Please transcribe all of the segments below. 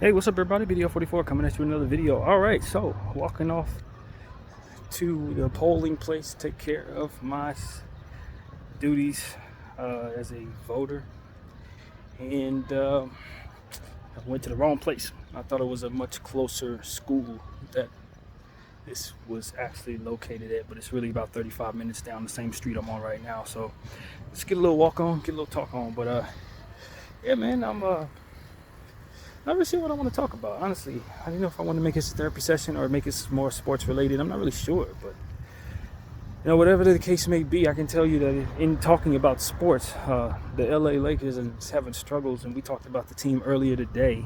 Hey, what's up everybody? BDO44 coming at you with another video. Alright, so walking off to the polling place to take care of my duties as a voter. And I went to the wrong place. I thought it was a much closer school that this was actually located at, but it's really about 35 minutes down the same street I'm on right now. So let's get a little walk on, get a little talk on. But yeah, man, I'm not really sure what I want to talk about, honestly. I don't know if I want to make this a therapy session or make it more sports related. I'm not really sure, but whatever the case may be, I can tell you that in talking about sports, the LA Lakers is having struggles, and we talked about the team earlier today.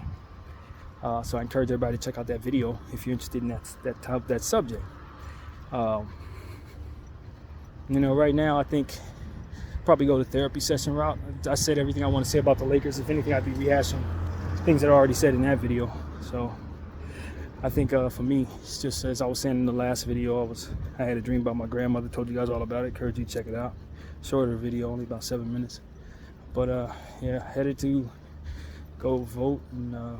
So I encourage everybody to check out that video if you're interested in that subject. Right now I think probably go the therapy session route. I said everything I want to say about the Lakers. If anything, I'd be rehashing things that I already said in that video. So I think for me, it's just as I was saying in the last video, I had a dream about my grandmother. Told you guys all about it. Encourage you to check it out. Shorter video, only about 7 minutes. But yeah, headed to go vote, and I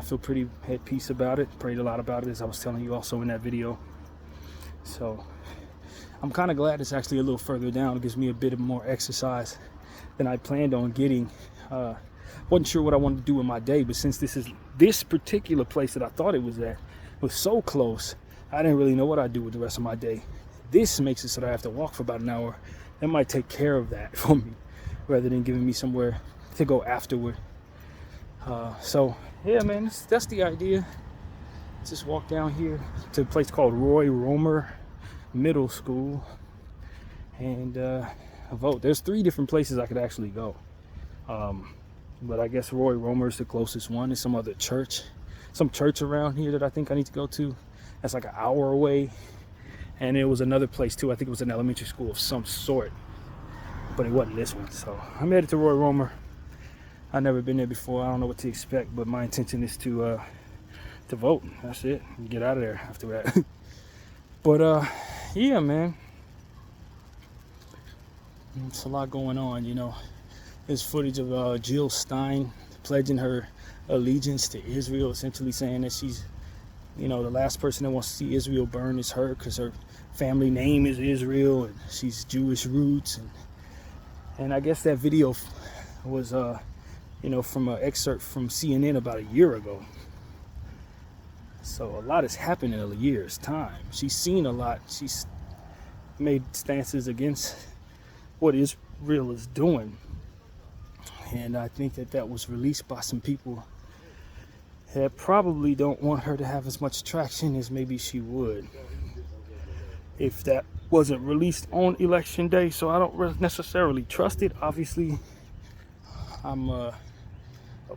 feel pretty at peace about it. Prayed a lot about it, as I was telling you also in that video. So I'm kind of glad it's actually a little further down. It gives me a bit of more exercise than I planned on getting. Wasn't sure what I wanted to do in my day, but since this particular place that I thought it was at was so close, I didn't really know what I'd do with the rest of my day. This makes it so that I have to walk for about an hour. That might take care of that for me, rather than giving me somewhere to go afterward. So yeah, man, that's the idea. Just walk down here to a place called Roy Romer Middle School and vote. There's 3 different places I could actually go. But I guess Roy Romer is the closest one. There's some other church, some church around here that I think I need to go to. That's like an hour away. And there was another place too. I think it was an elementary school of some sort, but it wasn't this one. So I'm headed to Roy Romer. I've never been there before. I don't know what to expect, but my intention is to vote. That's it. Get out of there after that. But yeah, man, it's a lot going on, There's footage of Jill Stein pledging her allegiance to Israel, essentially saying that she's, the last person that wants to see Israel burn is her, because her family name is Israel and she's Jewish roots. And I guess that video was, from an excerpt from CNN about a year ago. So a lot has happened in a year's time. She's seen a lot. She's made stances against what Israel is doing. And I think that was released by some people that probably don't want her to have as much traction as maybe she would if that wasn't released on election day. So I don't necessarily trust it. Obviously, I'm a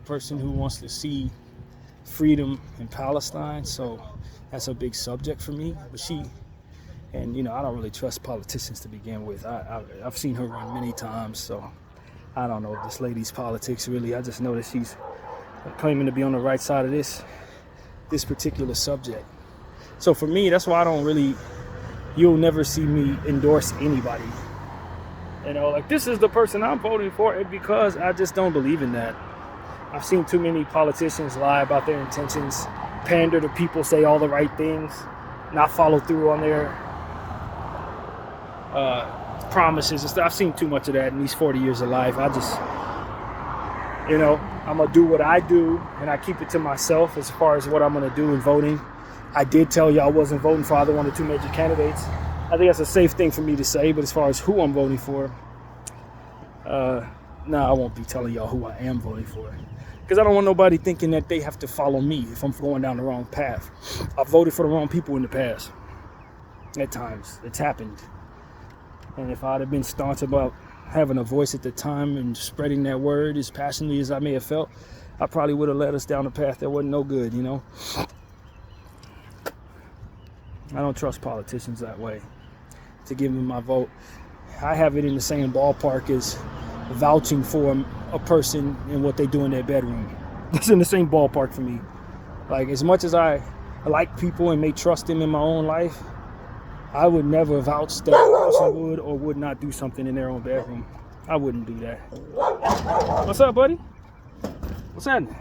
person who wants to see freedom in Palestine, so that's a big subject for me. But I don't really trust politicians to begin with. I've seen her run many times, so I don't know this lady's politics really. I just know that she's claiming to be on the right side of this particular subject. So for me, that's why you'll never see me endorse anybody. Like this is the person I'm voting for, because I just don't believe in that. I've seen too many politicians lie about their intentions, pander to people, say all the right things, not follow through on their promises and stuff. I've seen too much of that in these 40 years of life. I'm gonna do what I do, and I keep it to myself as far as what I'm gonna do in voting. I did tell you I wasn't voting for either one of the 2 major candidates. I think that's a safe thing for me to say, but as far as who I'm voting for, I won't be telling y'all who I am voting for, because I don't want nobody thinking that they have to follow me if I'm going down the wrong path. I voted for the wrong people in the past. At times, it's happened. And if I'd have been staunch about having a voice at the time and spreading that word as passionately as I may have felt, I probably would have led us down a path that wasn't no good, I don't trust politicians that way to give me my vote. I have it in the same ballpark as vouching for a person and what they do in their bedroom. It's in the same ballpark for me. Like, as much as I like people and may trust them in my own life, I would never vouch that a person would or would not do something in their own bedroom. I wouldn't do that. What's up, buddy? What's happening?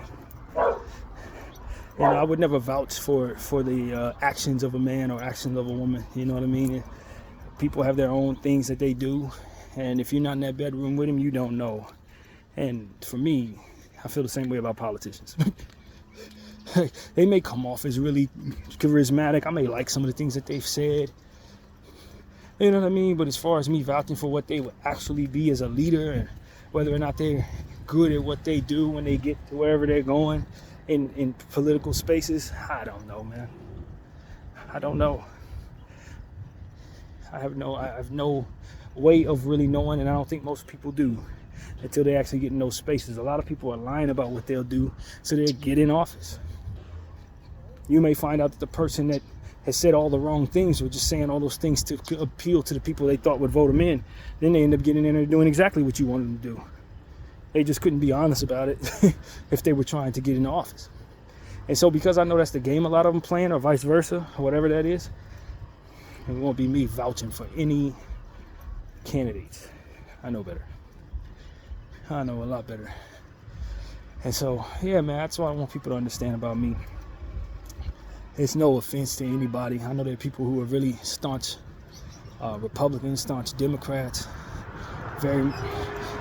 And I would never vouch for the actions of a man or actions of a woman. You know what I mean? People have their own things that they do, and if you're not in that bedroom with them, you don't know. And for me, I feel the same way about politicians. They may come off as really charismatic. I may like some of the things that they've said. You know what I mean? But as far as me vouching for what they would actually be as a leader and whether or not they're good at what they do when they get to wherever they're going in political spaces, I don't know, man. I don't know. I have no way of really knowing, and I don't think most people do until they actually get in those spaces. A lot of people are lying about what they'll do so they get in office. You may find out that the person that has said all the wrong things or just saying all those things to appeal to the people they thought would vote them in, then they end up getting in there doing exactly what you wanted them to do. They just couldn't be honest about it if they were trying to get into office. And so because I know that's the game a lot of them playing, or vice versa, or whatever that is, it won't be me vouching for any candidates. I know better. I know a lot better. And so, yeah, man, that's what I want people to understand about me. It's no offense to anybody. I know there are people who are really staunch Republicans, staunch Democrats, very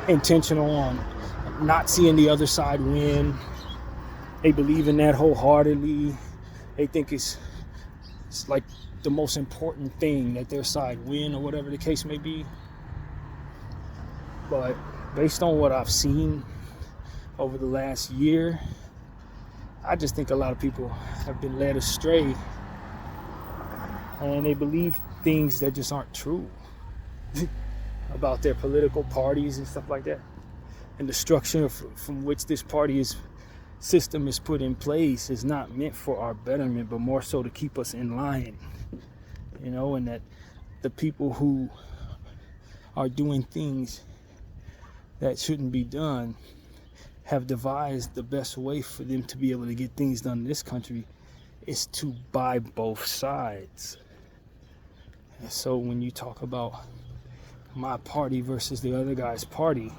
intentional on not seeing the other side win. They believe in that wholeheartedly. They think it's like the most important thing that their side win, or whatever the case may be. But based on what I've seen over the last year, I just think a lot of people have been led astray, and they believe things that just aren't true about their political parties and stuff like that, and the structure from which this system is put in place is not meant for our betterment, but more so to keep us in line, you know, and that the people who are doing things that shouldn't be done have devised the best way for them to be able to get things done in this country is to buy both sides. And so when you talk about my party versus the other guy's party,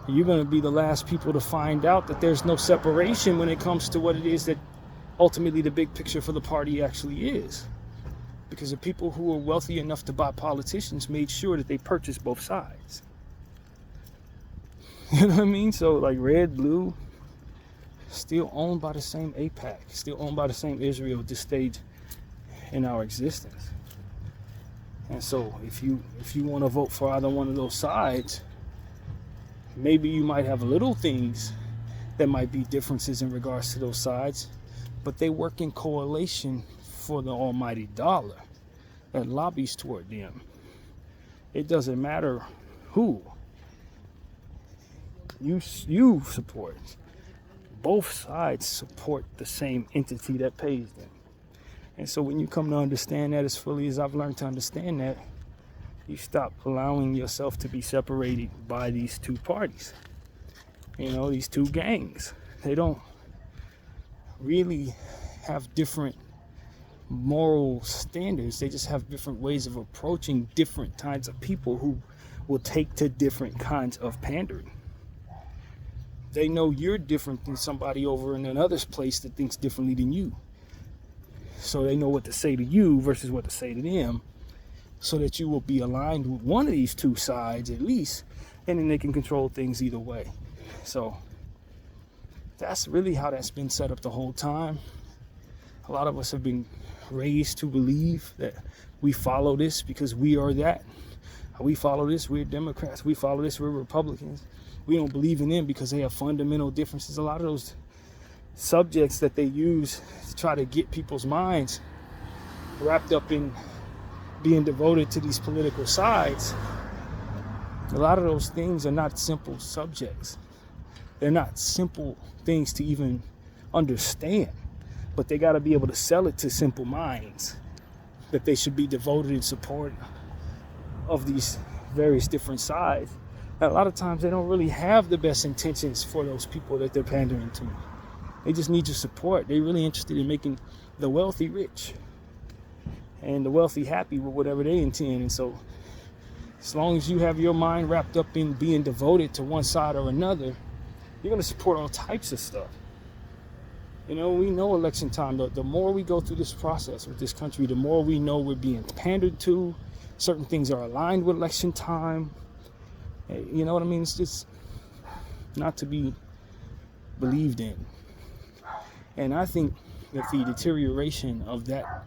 you're going to be the last people to find out that there's no separation when it comes to what it is that ultimately the big picture for the party actually is. Because the people who are wealthy enough to buy politicians made sure that they purchased both sides. You know what I mean? So like red, blue, still owned by the same AIPAC, still owned by the same Israel at this stage in our existence. And so if you want to vote for either one of those sides, maybe you might have little things that might be differences in regards to those sides, but they work in correlation for the almighty dollar that lobbies toward them. It doesn't matter who you support. Both sides support the same entity that pays them. And so when you come to understand that as fully as I've learned to understand that, you stop allowing yourself to be separated by these two parties. You know, these two gangs. They don't really have different moral standards. They just have different ways of approaching different kinds of people who will take to different kinds of pandering. They know you're different than somebody over in another place that thinks differently than you. So they know what to say to you versus what to say to them, so that you will be aligned with one of these two sides at least, and then they can control things either way. So that's really how that's been set up the whole time. A lot of us have been raised to believe that we follow this because we are that. We follow this, we're Democrats. We follow this, we're Republicans. We don't believe in them because they have fundamental differences. A lot of those subjects that they use to try to get people's minds wrapped up in being devoted to these political sides, a lot of those things are not simple subjects. They're not simple things to even understand, but they got to be able to sell it to simple minds that they should be devoted in support of these various different sides. And a lot of times they don't really have the best intentions for those people that they're pandering to. They just need your support. They're really interested in making the wealthy rich and the wealthy happy with whatever they intend. And so as long as you have your mind wrapped up in being devoted to one side or another, you're going to support all types of stuff. You know, we know election time. The more we go through this process with this country, the more we know we're being pandered to. Certain things are aligned with election time. You know what I mean? It's just not to be believed in. And I think that the deterioration of that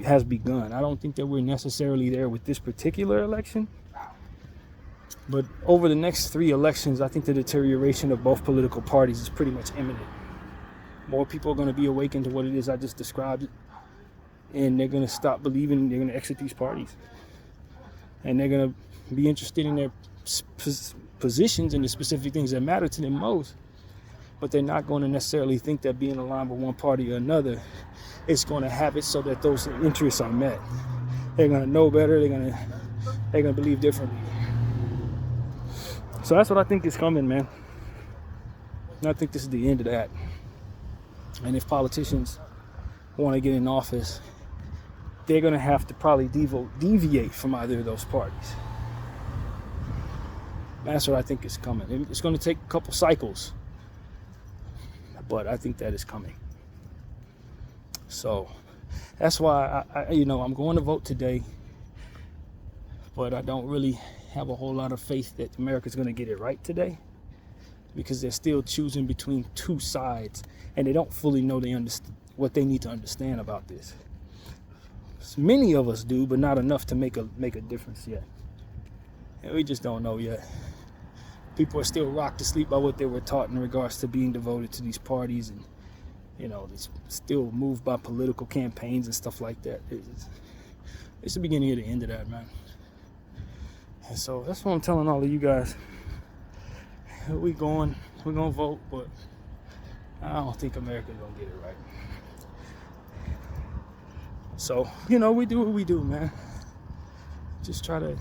has begun. I don't think that we're necessarily there with this particular election. But over the next 3 elections, I think the deterioration of both political parties is pretty much imminent. More people are going to be awakened to what it is I just described. And they're going to stop believing, they're going to exit these parties. And they're going to be interested in their positions and the specific things that matter to them most. But they're not going to necessarily think that being aligned with one party or another is going to have it so that those interests are met. They're going to know better. They're going to believe differently. So that's what I think is coming, man. And I think this is the end of that. And if politicians want to get in office, they're going to have to probably deviate from either of those parties. That's what I think is coming. It's going to take a couple cycles, but I think that is coming. So that's why I'm going to vote today, but I don't really have a whole lot of faith that America's going to get it right today, because they're still choosing between 2 sides, and they don't fully know what they need to understand about this. Many of us do, but not enough to make a difference yet. And we just don't know yet. People are still rocked to sleep by what they were taught in regards to being devoted to these parties, and it's still moved by political campaigns and stuff like that. It's the beginning of the end of that, man. And so that's what I'm telling all of you guys. We're going to vote, but I don't think America's going to get it right. So, we do what we do, man. Just try to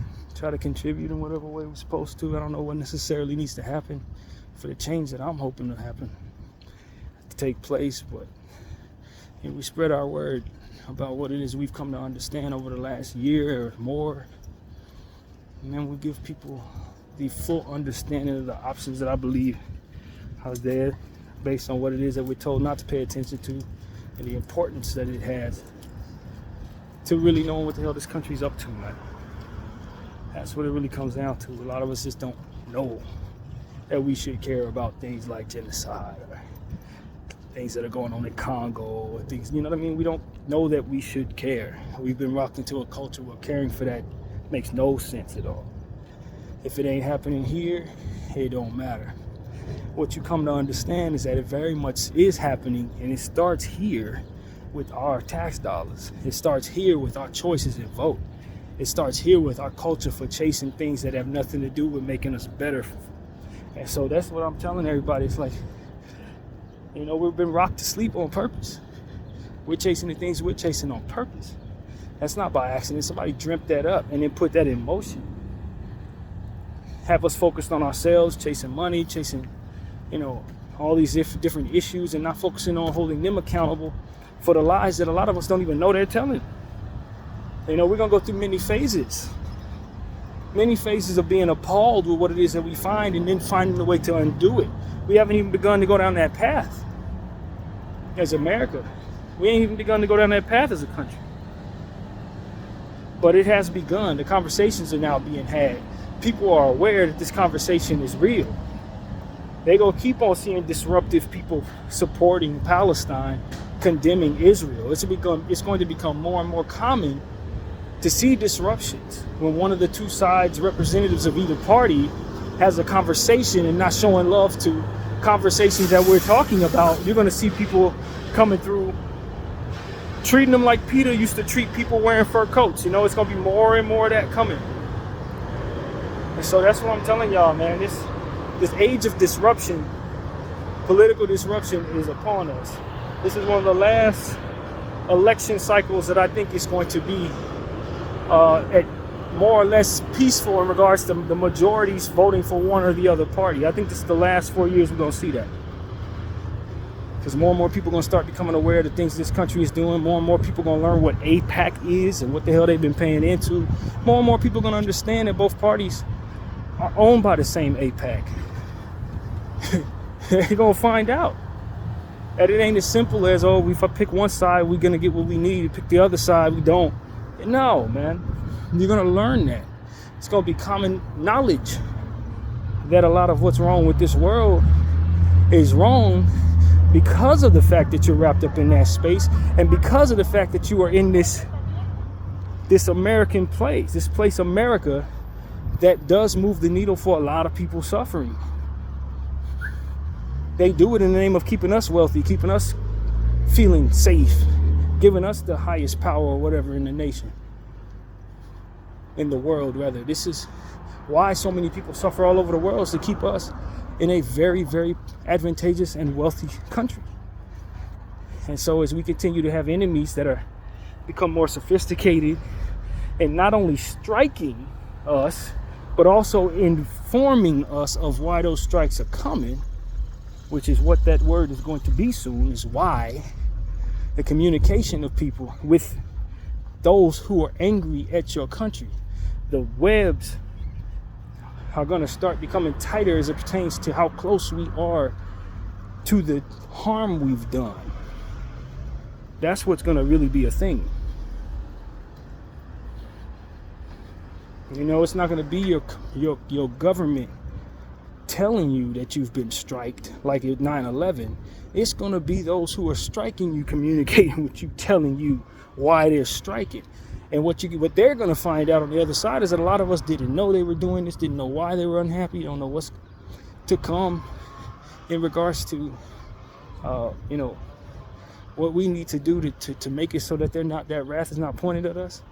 contribute in whatever way we're supposed to. I don't know what necessarily needs to happen for the change that I'm hoping to happen to take place, but we spread our word about what it is we've come to understand over the last year or more. And then we give people the full understanding of the options that I believe are there based on what it is that we're told not to pay attention to, and the importance that it has to really knowing what the hell this country's up to, man. That's what it really comes down to. A lot of us just don't know that we should care about things like genocide or things that are going on in Congo or things, you know what I mean? We don't know that we should care. We've been rocked into a culture where caring for that makes no sense at all. If it ain't happening here, it don't matter. What you come to understand is that it very much is happening, and it starts here with our tax dollars. It starts here with our choices and vote. It starts here with our culture for chasing things that have nothing to do with making us better. And so that's what I'm telling everybody. It's like, we've been rocked to sleep on purpose. We're chasing the things we're chasing on purpose. That's not by accident. Somebody dreamt that up and then put that in motion. Have us focused on ourselves, chasing money, chasing, all these different issues, and not focusing on holding them accountable for the lies that a lot of us don't even know they're telling. We're going to go through many phases of being appalled with what it is that we find, and then finding a way to undo it. We haven't even begun to go down that path as America. We ain't even begun to go down that path as a country. But it has begun. The conversations are now being had. People are aware that this conversation is real. They're going to keep on seeing disruptive people supporting Palestine, condemning Israel. It's going to become more and more common to see disruptions when one of the 2 sides representatives of either party has a conversation and not showing love to conversations that we're talking about. You're going to see people coming through treating them like Peter used to treat people wearing fur coats. It's going to be more and more of that coming. And so that's what I'm telling y'all, man. This age of disruption, political disruption, is upon us. This is one of the last election cycles that I think is going to be at more or less peaceful in regards to the majorities voting for one or the other party. I think this is the last 4 years we're going to see that. Because more and more people are going to start becoming aware of the things this country is doing. More and more people are going to learn what AIPAC is and what the hell they've been paying into. More and more people are going to understand that both parties are owned by the same AIPAC. They're going to find out that it ain't as simple as, oh, if I pick one side, we're going to get what we need. Pick the other side, we don't. No, man. You're going to learn that. It's going to be common knowledge that a lot of what's wrong with this world is wrong because of the fact that you're wrapped up in that space, and because of the fact that you are in this American place, this place America, that does move the needle for a lot of people suffering. They do it in the name of keeping us wealthy, keeping us feeling safe, giving us the highest power or whatever in the nation, in the world rather. This is why so many people suffer all over the world, is to keep us in a very, very advantageous and wealthy country. And so as we continue to have enemies that are become more sophisticated and not only striking us, but also informing us of why those strikes are coming, which is what that word is going to be soon, is why the communication of people with those who are angry at your country, the webs are going to start becoming tighter as it pertains to how close we are to the harm we've done. That's what's going to really be a thing. You know, it's not going to be your government telling you that you've been striked like at 9/11. It's going to be those who are striking you communicating with you, telling you why they're striking. And what they're going to find out on the other side is that a lot of us didn't know they were doing this, didn't know why they were unhappy, don't know what's to come in regards to, what we need to do to make it so that that wrath is not pointed at us.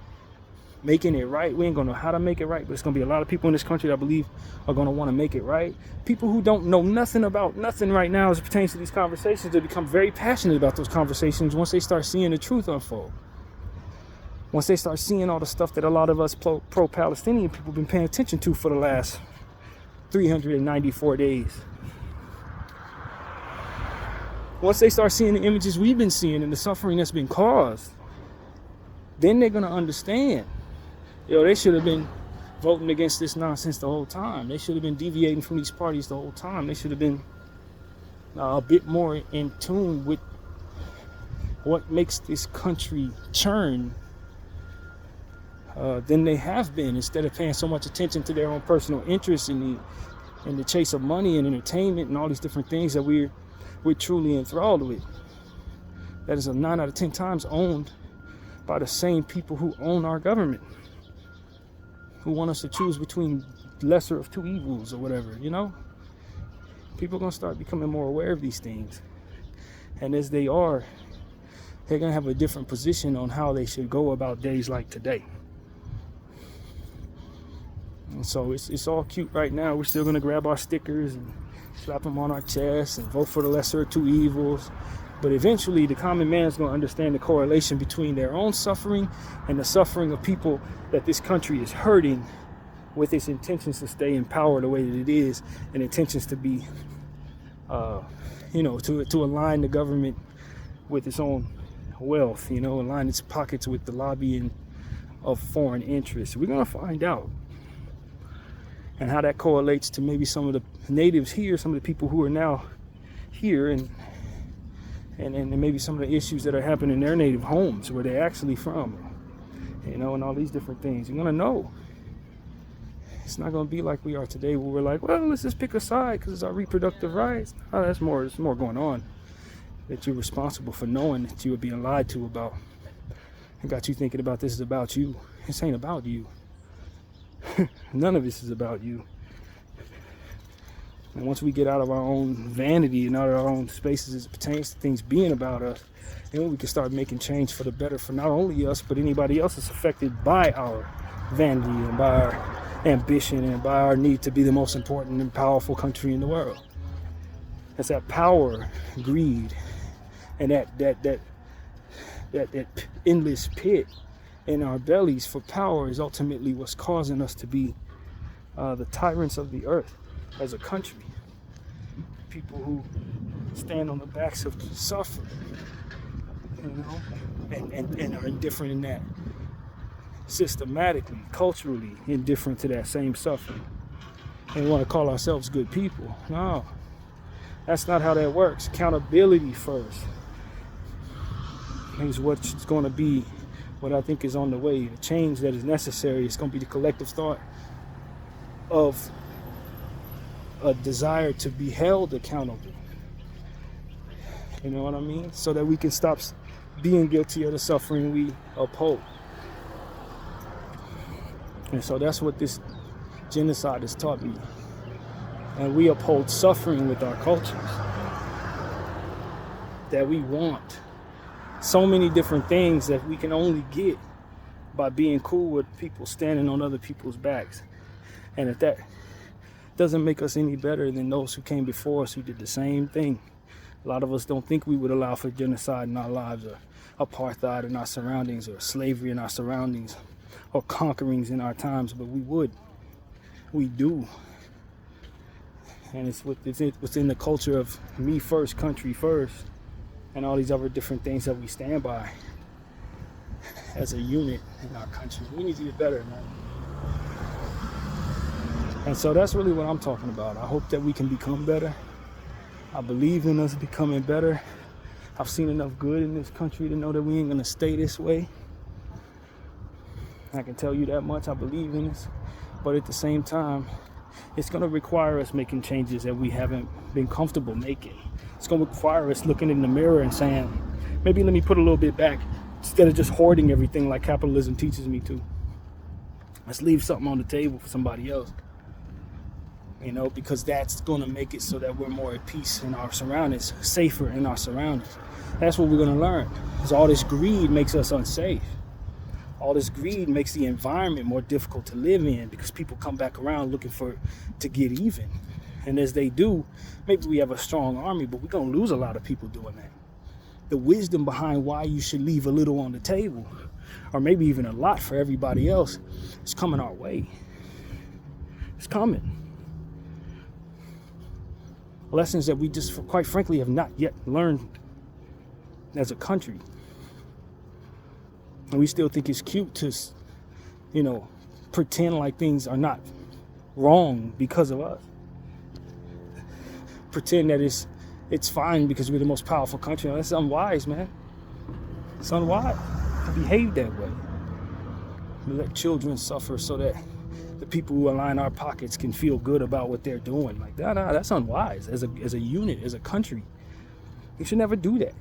Making it right. We ain't going to know how to make it right, but it's going to be a lot of people in this country that I believe are going to want to make it right. People who don't know nothing about nothing right now as it pertains to these conversations, they become very passionate about those conversations once they start seeing the truth unfold. Once they start seeing all the stuff that a lot of us pro-Palestinian people have been paying attention to for the last 394 days. Once they start seeing the images we've been seeing and the suffering that's been caused, then they're going to understand. They should have been voting against this nonsense the whole time. They should have been deviating from these parties the whole time. They should have been a bit more in tune with what makes this country churn than they have been, instead of paying so much attention to their own personal interests in the chase of money and entertainment and all these different things that we're truly enthralled with. That is a 9 out of 10 times owned by the same people who own our government, who want us to choose between lesser of two evils or whatever, People are going to start becoming more aware of these things. And as they are, they're going to have a different position on how they should go about days like today. And so it's all cute right now. We're still going to grab our stickers and slap them on our chests and vote for the lesser of two evils. But eventually, the common man is going to understand the correlation between their own suffering and the suffering of people that this country is hurting, with its intentions to stay in power the way that it is, and intentions to be, to align the government with its own wealth, align its pockets with the lobbying of foreign interests. We're going to find out. And how that correlates to maybe some of the natives here, some of the people who are now here, and maybe some of the issues that are happening in their native homes where they're actually from, and all these different things. You're gonna know. It's not gonna be like we are today, where we're like, well, let's just pick a side because it's our reproductive rights. Oh, there's more going on that you're responsible for knowing that you were being lied to about, and got you thinking about this is about you. This ain't about you. None of this is about you. And once we get out of our own vanity and out of our own spaces as it pertains to things being about us, then we can start making change for the better for not only us, but anybody else that's affected by our vanity and by our ambition and by our need to be the most important and powerful country in the world. It's that power, greed, and that endless pit in our bellies for power is ultimately what's causing us to be the tyrants of the earth as a country. People who stand on the backs of suffering, and are indifferent in that, systematically, culturally indifferent to that same suffering, and want to call ourselves good people. No, That's not how that works. Accountability first is what's going to be what I think is on the way. The change that is necessary is going to be the collective thought of a desire to be held accountable. You know what I mean? So that we can stop being guilty of the suffering we uphold. And so that's what this genocide has taught me. And we uphold suffering with our cultures. That we want so many different things that we can only get by being cool with people standing on other people's backs. And if that doesn't make us any better than those who came before us who did the same thing. A lot of us don't think we would allow for genocide in our lives, or apartheid in our surroundings, or slavery in our surroundings, or conquerings in our times, but we would. We do. And it's within the culture of me first, country first, and all these other different things that we stand by as a unit in our country. We need to get better, man. And so that's really what I'm talking about. I hope that we can become better. I believe in us becoming better. I've seen enough good in this country to know that we ain't gonna stay this way. I can tell you that much. I believe in this. But at the same time, it's gonna require us making changes that we haven't been comfortable making. It's gonna require us looking in the mirror and saying, maybe let me put a little bit back instead of just hoarding everything like capitalism teaches me to. Let's leave something on the table for somebody else. You know, because that's going to make it so that we're more at peace in our surroundings, safer in our surroundings. That's what we're going to learn. Because all this greed makes us unsafe. All this greed makes the environment more difficult to live in because people come back around looking to get even. And as they do, maybe we have a strong army, but we're going to lose a lot of people doing that. The wisdom behind why you should leave a little on the table, or maybe even a lot for everybody else, is coming our way. It's coming. Lessons that we just, quite frankly, have not yet learned as a country. And we still think it's cute to, you know, pretend like things are not wrong because of us. Pretend that it's fine because we're the most powerful country. That's unwise, man. It's unwise to behave that way. We let children suffer so that the people who line our pockets can feel good about what they're doing. Like, nah, that's unwise. As a unit, as a country, we should never do that.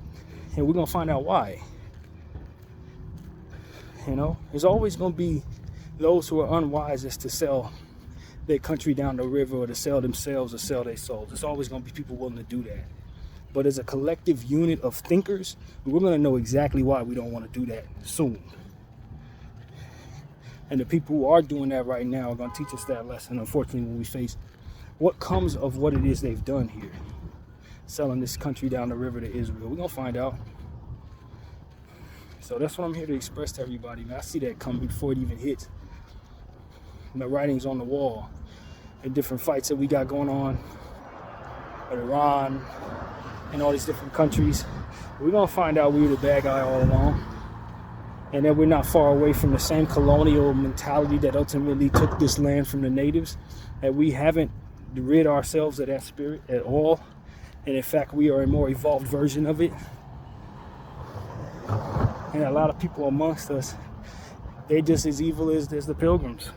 And we're gonna find out why. You know, there's always gonna be those who are unwise as to sell their country down the river, or to sell themselves, or sell their souls. There's always gonna be people willing to do that. But as a collective unit of thinkers, we're gonna know exactly why we don't want to do that soon. And the people who are doing that right now are going to teach us that lesson, unfortunately, when we face what comes of what it is they've done here. Selling this country down the river to Israel. We're going to find out. So that's what I'm here to express to everybody, man. I see that coming before it even hits. And the writing's on the wall. The different fights that we got going on with Iran and all these different countries. We're going to find out we were the bad guy all along. And that we're not far away from the same colonial mentality that ultimately took this land from the natives. That we haven't rid ourselves of that spirit at all. And in fact, we are a more evolved version of it. And a lot of people amongst us, they're just as evil as the pilgrims.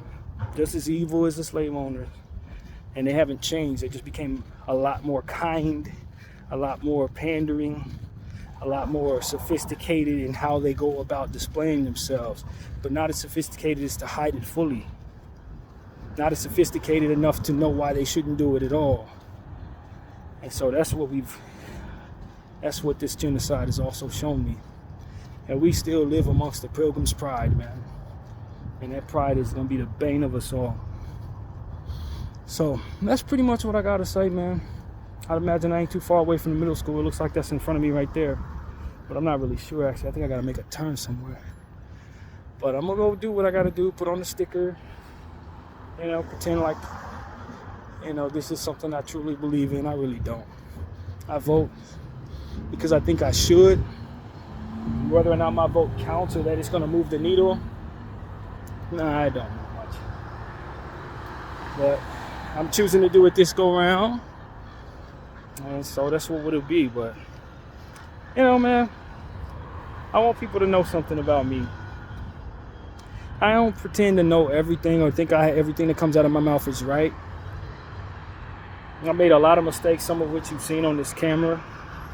Just as evil as the slave owners. And they haven't changed. They just became a lot more kind, a lot more pandering, a lot more sophisticated in how they go about displaying themselves, but not as sophisticated as to hide it fully. Not as sophisticated enough to know why they shouldn't do it at all. And so that's what this genocide has also shown me. And we still live amongst the pilgrim's pride, man. And that pride is going to be the bane of us all. So that's pretty much what I got to say, man. I'd imagine I ain't too far away from the middle school. It looks like that's in front of me right there. But I'm not really sure, actually. I think I got to make a turn somewhere. But I'm going to go do what I got to do. Put on the sticker. You know, pretend like, you know, this is something I truly believe in. I really don't. I vote because I think I should. Whether or not my vote counts or that it's going to move the needle, nah, I don't know much. But I'm choosing to do it this go round. And so that's what it'll be. But, you know, man, I want people to know something about me. I don't pretend to know everything or think everything that comes out of my mouth is right. I made a lot of mistakes, some of which you've seen on this camera,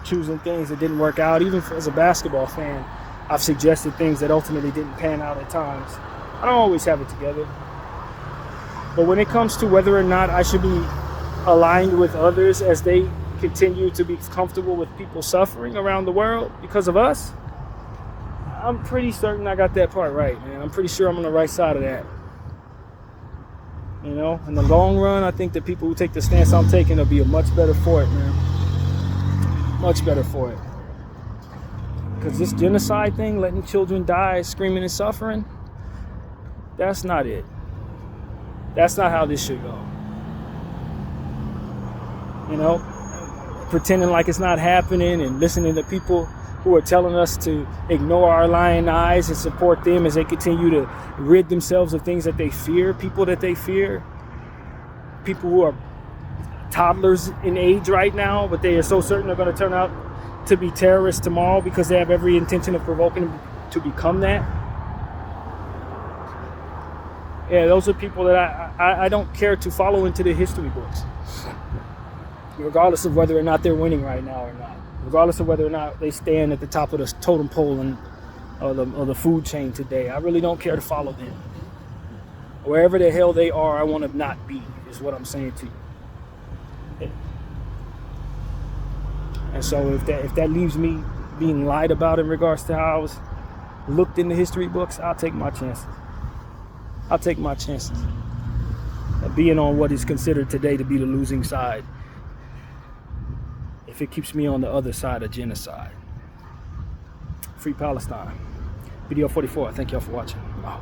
choosing things that didn't work out. Even as a basketball fan, I've suggested things that ultimately didn't pan out at times. I don't always have it together. But when it comes to whether or not I should be aligned with others as they continue to be comfortable with people suffering around the world because of us, I'm pretty certain I got that part right, man. I'm pretty sure I'm on the right side of that. You know, in the long run, I think the people who take the stance I'm taking will be much better for it, man. Much better for it. Because this genocide thing, letting children die screaming and suffering, that's not it. That's not how this should go. You know, pretending like it's not happening and listening to people who are telling us to ignore our lying eyes and support them as they continue to rid themselves of things that they fear, people that they fear, people who are toddlers in age right now, but they are so certain they're going to turn out to be terrorists tomorrow because they have every intention of provoking them to become that. Yeah, those are people that I don't care to follow into the history books, regardless of whether or not they're winning right now or not, regardless of whether or not they stand at the top of the totem pole or the food chain today. I really don't care to follow them. Wherever the hell they are, I want to not be, is what I'm saying to you. And so if that leaves me being lied about in regards to how I was looked in the history books, I'll take my chances. I'll take my chances of being on what is considered today to be the losing side, if it keeps me on the other side of genocide. Free Palestine. Video 44. Thank y'all for watching. Wow.